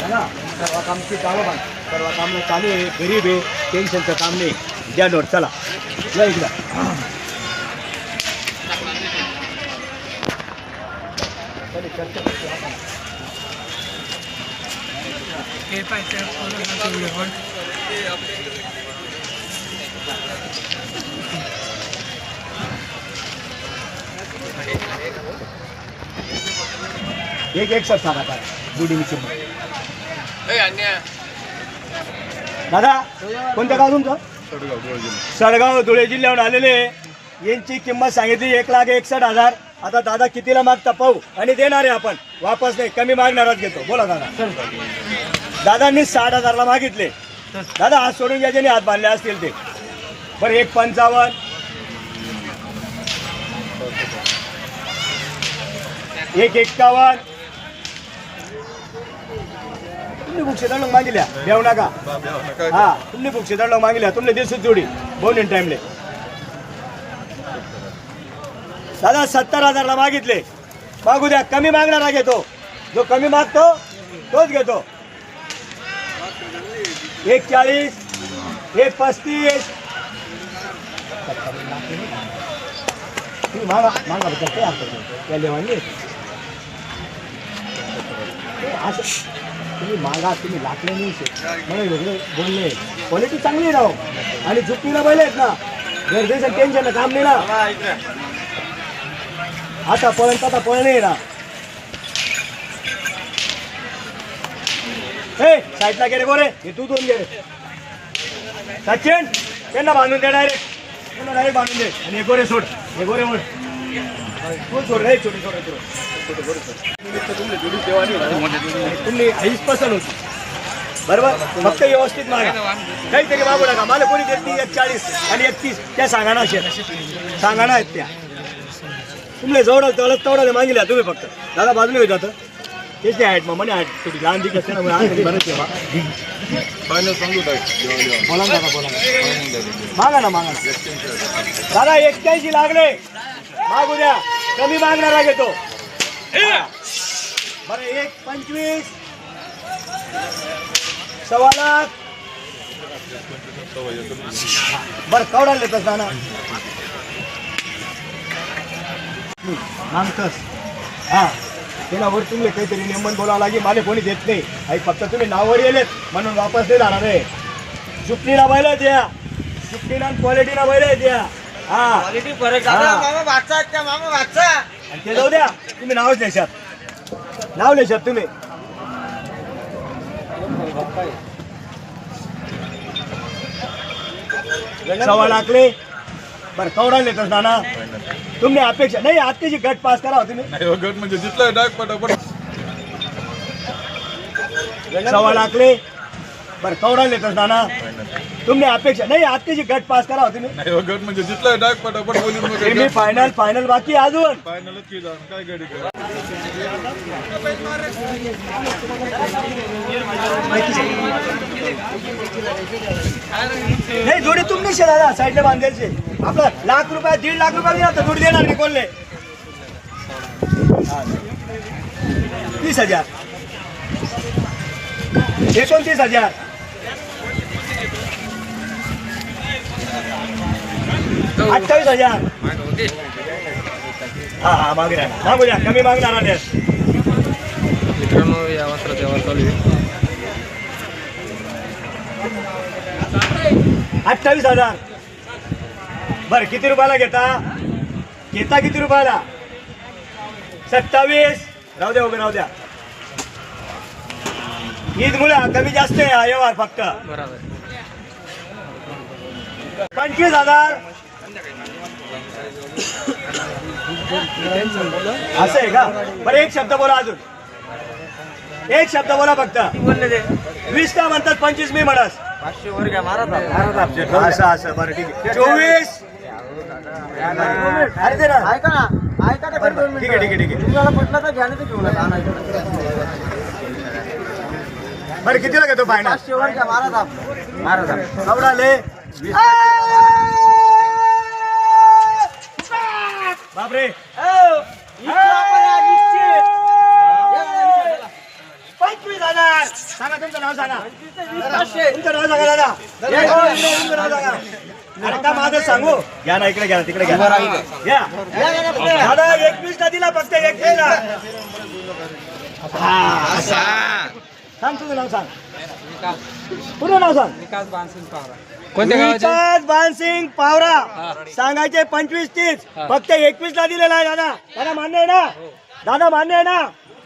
ना सर्व कामची कामं बघ सर्व कामं चालू आहे गरीब आहे टेन्शनचं काम नाही द्या नोट चला या इकडं एक सर सांगा काय जुडीची दादा कोणत्या गाव तुमचं सडगाव धुळे जिल्ह्याहून आलेले यांची किंमत सांगितली 1,61,000. आता दादा कितीला मागता पाहू आणि देणार आहे आपण वापस नाही कमी मागणारच घेतो बोला दादा दादांनी 60,000ला मागितले दादा हात सोडून ज्याच्याने हात बांधले असतील ते बरं 1,55 1,51 तुम्ही बुकशेदार लोक मागितल्या देऊ नका हा तुम्ही बुकशेदार लोक मागितल्या तुमने दिसत जोडी बोन टाइमले दादा 70,000ला मागितले मागू द्या कमी मागणारा घेतो जो कमी मागतो तोच घेतो 1,40 1,35 तुम्ही मागा मागा काय अर्थ देवानी तुम्ही मागा तुम्ही लागले नाही म्हणून वेगळे बोलले क्वालिटी चांगली राहो आणि झुकतीला बैल आहेत ना गरजेचं टेन्शन काम नाही ना आता पळण नाही ना हे साईडला गेले गोरे हे तू दोन गेले सचिन त्यांना बांधून दे डायरेक्ट बांधून दे आणि हे गोरे सोड हे गोरे मोड तू सोड रे छोटे छोटे गोरे तुम्ही आईच पसंत होती बरोबर फक्त व्यवस्थित मागा काहीतरी मागू नका मला कोणी देत नाही 1,40 आणि 31 त्या सांगा ना सांगा ना आहेत त्या तुमले जवळ तेवढा मागितल्या तुम्ही फक्त दादा बाजूला येऊ जातं तेच आहेत मग म्हणे आहेत थोडी लहान दिक असते ना बरंच बोला ना दादा बोला मागा ना दादा 81 लागले मागू द्या कमी मागणारा घेतो बरं 1,25 सव्वा लाख बरं कवडा देतस ना मागतस हा त्याला वर तुम्ही काहीतरी नेमन बोलावं लागेल मला कोणी देत नाही आई फक्त तुम्ही नावावर येलेत म्हणून वापस नाही जाणार आहे जुकनीला बैल द्या जुकनीला क्वालिटीला बैल द्या हा क्वालिटी फरक आणि ते जाऊ द्या तुम्ही नावच देशात नाव लेशात तुम्ही सव्वा लाखले बरं कवडा लेतस नाना तुम्ही अपेक्षा नाही आत्ताची गट पास करा तुम्ही गट म्हणजे जितला डाग पटापट सव्वा लाखले बरं कवडा लेतस नाना तुम्ही अपेक्षा नाही आत्ताची गट पास करा तुम्ही गट म्हणजे जितला डाग पटापट बोलून फायनल बाकी अजून फायनलच केलं काय गाडी नाही जोडी तुम्ही दादा साईडला बांधायचे आपलं ₹1,00,000 ₹1.5 लाख दिला जोडी देणार नाही कोणले 30,000 29,000 28,000 हा मागे मागू द्या कमी मागणार मित्रांनो या वासरात व्यवहार चालू आहे 28,000 बरं किती रुपयाला घेता किती रुपयाला 27 राहू द्या उभे राहू द्या ईद मुळे कमी जास्त आहे व्यवहार फक्त बरोबर 25,000 असं आहे का बरं एक शब्द बोला अजून एक शब्द बोला फक्त 20 का म्हणतात 25 मी म्हणस 500 वर घ्या मारा असं बरं ठीक आहे 24 अरे दे ना ऐका ना ठीक आहे तुम्हाला पटलं तर घ्या नाही तर घेऊ नका बरं कितीला घेतो फायनल 500 वर घ्या मारा कवडाले बापरे 25,000 हजार सांगा तुमचं नाव सांगा तुमचं नाव सांगा दादा तुमचं नाव सांगा आता माझं सांगू घ्या ना इकडे घ्या तिकडे घ्या दादा 21 ला दिला फक्त 21 ला सांग तुझं नाव सांग पूर्ण नाव सांग विकास बानसिंग पावरा विकास बानसिंग पावरा सांगायचे 25-30 फक्त 21 ला दिलेला आहे दादा दादा मान्य आहे ना दादा मान्य आहे ना